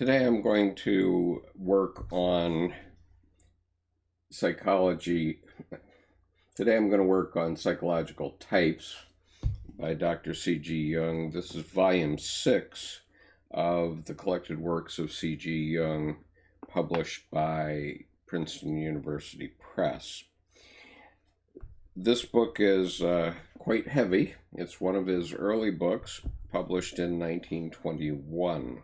Today I'm going to work on psychology. Today I'm going to work on Psychological Types by Dr. C.G. Jung. This is volume 6 of the Collected Works of C.G. Jung, published by Princeton University Press. This book is quite heavy. It's one of his early books, published in 1921.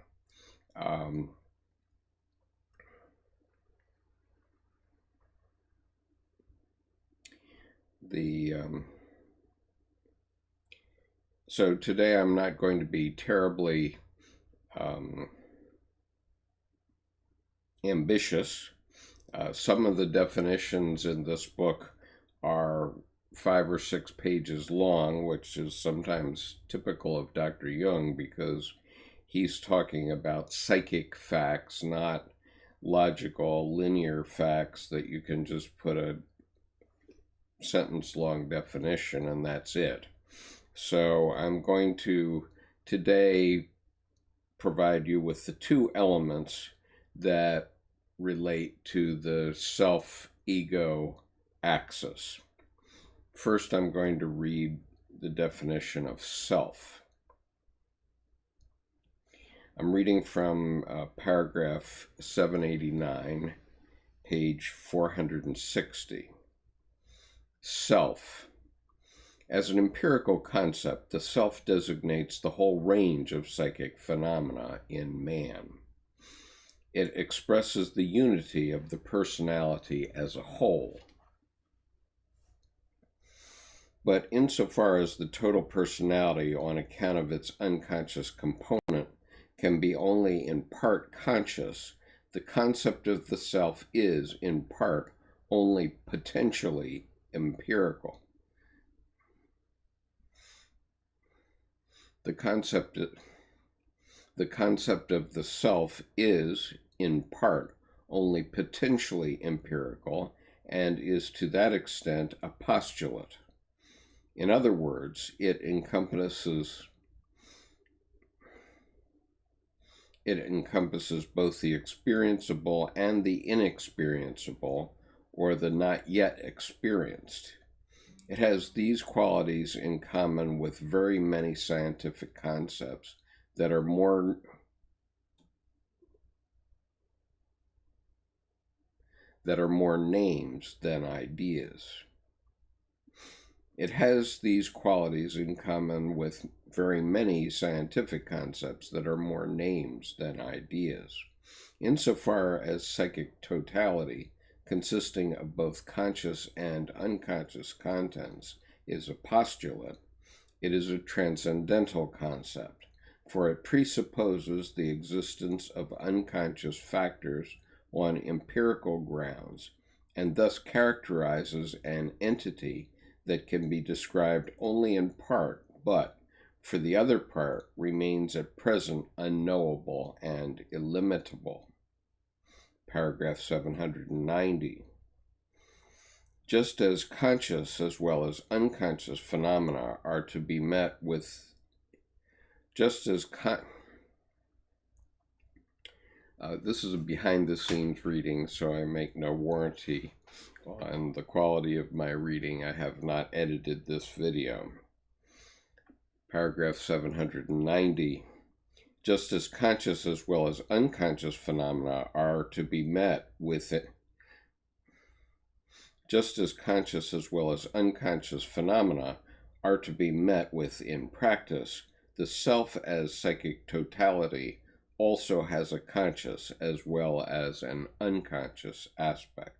So today I'm not going to be terribly ambitious. Some of the definitions in this book are 5 or 6 pages long, which is sometimes typical of Dr. Jung because he's talking about psychic facts, not logical, linear facts that you can just put a sentence-long definition and that's it. So I'm going to today provide you with the 2 elements that relate to the self-ego axis. First, I'm going to read the definition of self. I'm reading from paragraph 789, page 460. Self. As an empirical concept, the self designates the whole range of psychic phenomena in man. It expresses the unity of the personality as a whole. But insofar as the total personality, on account of its unconscious component, can be only in part conscious, the concept of the self is, in part, only potentially empirical. The concept of the self is, in part, only potentially empirical and is to that extent a postulate. In other words, it encompasses both the experienceable and the inexperienceable, or the not yet experienced. It has these qualities in common with very many scientific concepts that are more names than ideas. It has these qualities in common with very many scientific concepts that are more names than ideas. Insofar as psychic totality, consisting of both conscious and unconscious contents, is a postulate, it is a transcendental concept, for it presupposes the existence of unconscious factors on empirical grounds, and thus characterizes an entity that can be described only in part, but, for the other part, remains at present unknowable and illimitable. Paragraph 790. Just as conscious as well as unconscious phenomena are to be met with, this is a behind-the-scenes reading, so I make no warranty on the quality of my reading. I have not edited this video. Paragraph 790. Just as conscious as well as unconscious phenomena are to be met with it. Just as conscious as well as unconscious phenomena are to be met with in practice, the self as psychic totality also has a conscious as well as an unconscious aspect.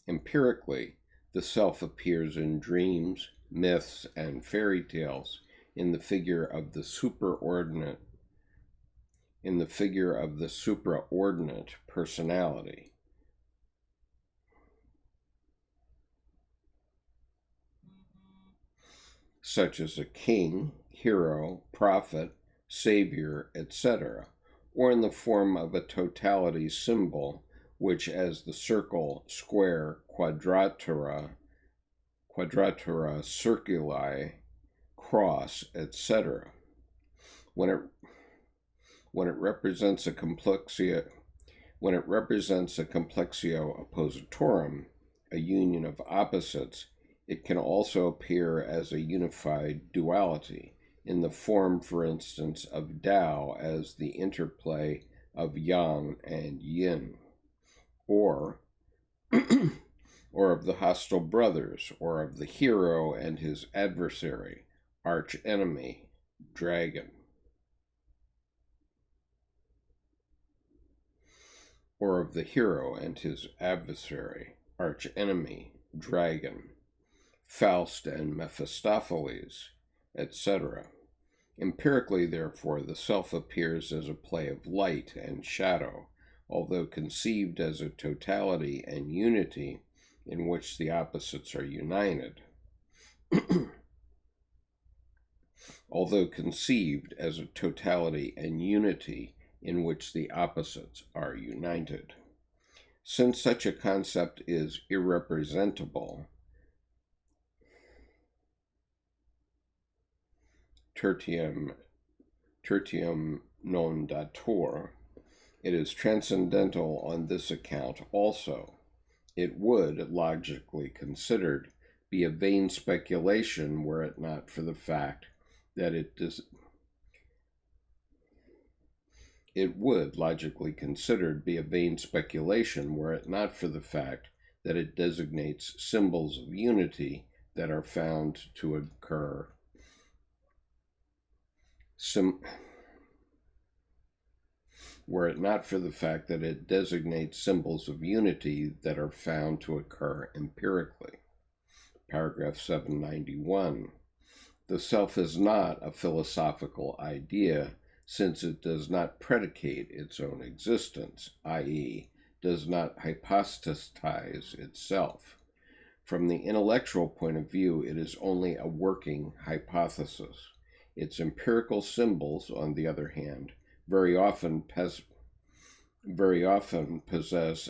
Empirically, the self appears in dreams, myths, and fairy tales in the figure of the supraordinate personality. Such as a king, hero, prophet, savior, etc., or in the form of a totality symbol, which as the circle, square, quadratura, circuli, cross, etc. When When it represents a complexio oppositorum, a union of opposites, it can also appear as a unified duality, in the form, for instance, of Tao as the interplay of Yang and Yin, or or of the hostile brothers, or of the hero and his adversary, arch-enemy, dragon. Or of the hero and his adversary, arch-enemy, dragon, Faust and Mephistopheles, etc. Empirically, therefore, the self appears as a play of light and shadow, although conceived as a totality and unity in which the opposites are united. Although conceived as a totality and unity in which the opposites are united. Since such a concept is irrepresentable, tertium non datur, it is transcendental on this account also. It would, logically considered, be a vain speculation were it not for the fact that it would, logically considered, be a vain speculation were it not for the fact that it designates symbols of unity that are found to occur were it not for the fact that it designates symbols of unity that are found to occur empirically. Paragraph 791. The self is not a philosophical idea, since it does not predicate its own existence, i.e., does not hypostatize itself. From the intellectual point of view, it is only a working hypothesis. Its empirical symbols, on the other hand, very often possess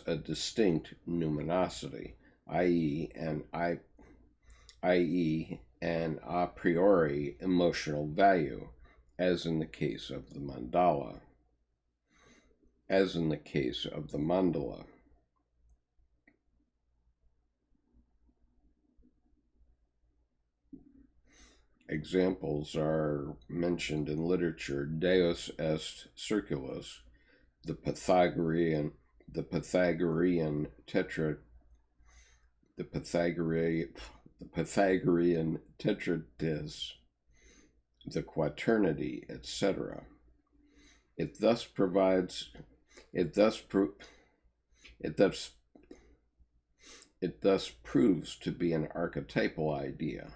a distinct numinosity, i.e., an a priori emotional value, as in the case of the mandala. Examples are mentioned in literature: Deus est circulus, the Pythagorean tetratis, the quaternity, etc. It thus proves to be an archetypal idea.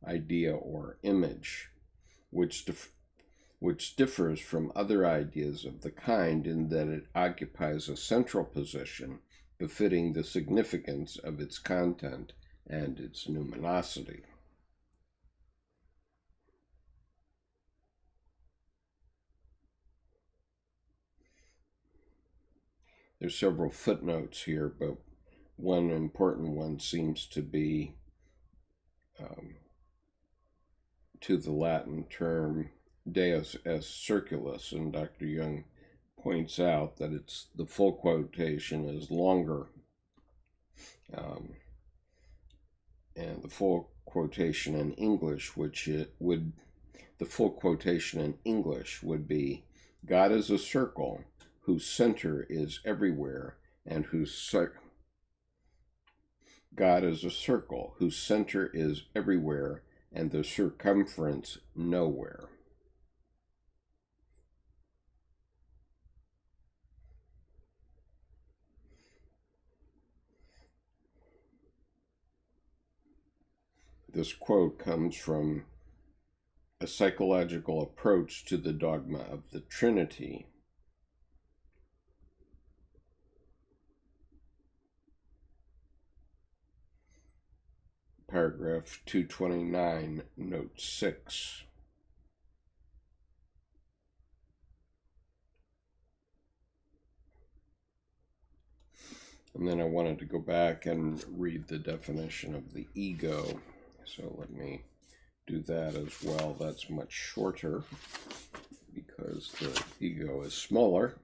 Or image, which differs from other ideas of the kind in that it occupies a central position befitting the significance of its content and its numinosity. There's several footnotes here, but one important one seems to be to the Latin term Deus est circulus, and Dr. Jung points out that the full quotation is longer, and the full quotation in English, would be, God is a circle whose center is everywhere and whose center is everywhere and the circumference nowhere. This quote comes from A Psychological Approach to the Dogma of the Trinity. Paragraph 229, note 6. And then I wanted to go back and read the definition of the ego. So let me do that as well. That's much shorter because the ego is smaller.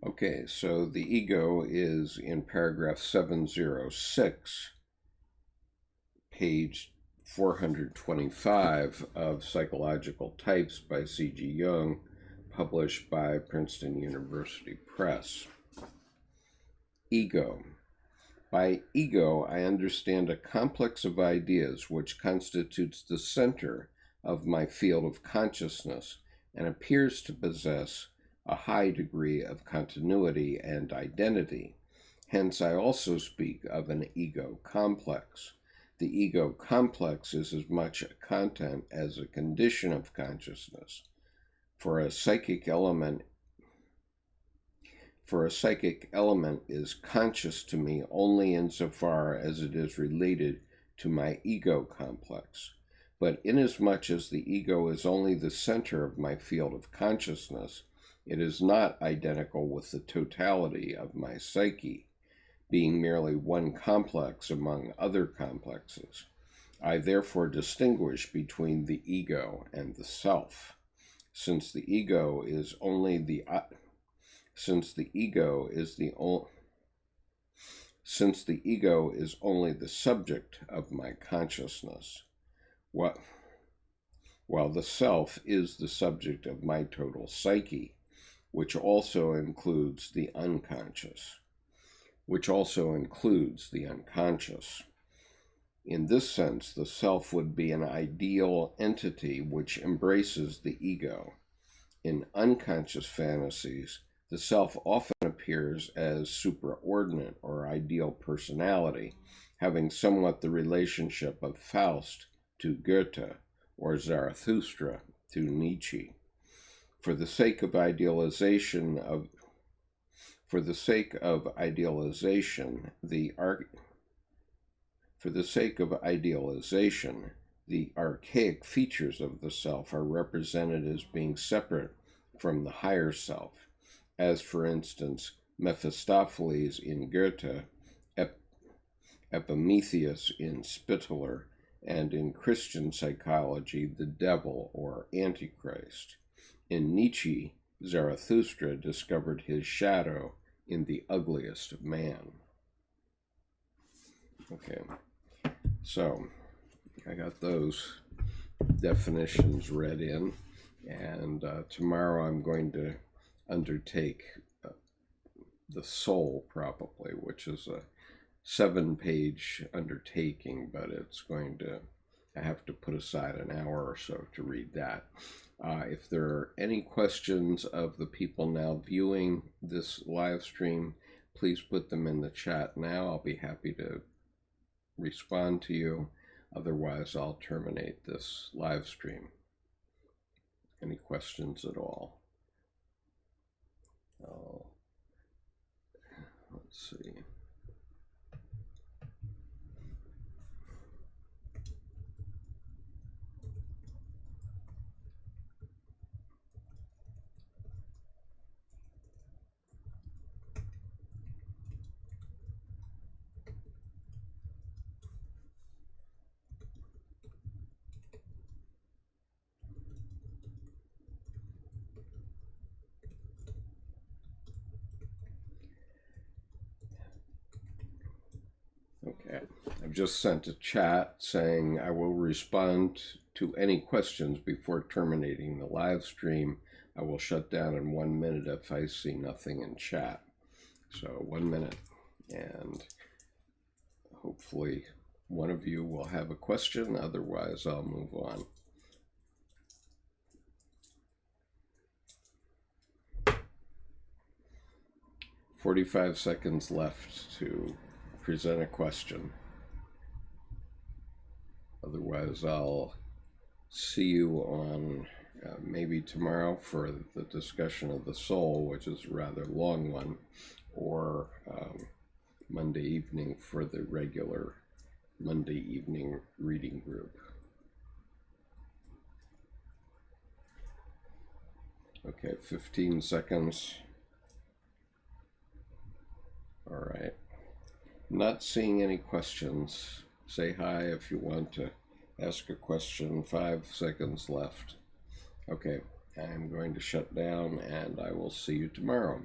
Okay, so the ego is in paragraph 706, page 425 of Psychological Types by C.G. Jung, published by Princeton University Press. Ego. By ego, I understand a complex of ideas which constitutes the center of my field of consciousness and appears to possess a high degree of continuity and identity. Hence, I also speak of an ego complex. The ego complex is as much a content as a condition of consciousness. For a psychic element is conscious to me only insofar as it is related to my ego complex. But inasmuch as the ego is only the center of my field of consciousness, it is not identical with the totality of my psyche, being merely one complex among other complexes. I therefore distinguish between the ego and the self. Since the ego is only the subject of my consciousness, while the self is the subject of my total psyche, which also includes the unconscious. In this sense, the self would be an ideal entity which embraces the ego. In unconscious fantasies, the self often appears as supraordinate or ideal personality, having somewhat the relationship of Faust to Goethe or Zarathustra to Nietzsche. For the sake of idealization, the archaic features of the self are represented as being separate from the higher self, as for instance Mephistopheles in Goethe, Epimetheus in Spitaler, and in Christian psychology the devil or Antichrist. In Nietzsche, Zarathustra discovered his shadow in the ugliest man. Okay, so I got those definitions read in, and tomorrow I'm going to undertake the soul, probably, which is a 7-page undertaking, but I have to put aside an hour or so to read that. If there are any questions of the people now viewing this live stream, please put them in the chat now. I'll be happy to respond to you. Otherwise, I'll terminate this live stream. Any questions at all? Let's see. Okay, I've just sent a chat saying I will respond to any questions before terminating the live stream. I will shut down in 1 minute if I see nothing in chat. So 1 minute, and hopefully one of you will have a question. Otherwise, I'll move on. "45 seconds left to present a question. Otherwise, I'll see you on maybe tomorrow for the discussion of the soul, which is a rather long one, or Monday evening for the regular Monday evening reading group. Okay, 15 seconds. All right. Not seeing any questions. Say hi if you want to ask a question. 5 seconds left. Okay, I'm going to shut down and I will see you tomorrow.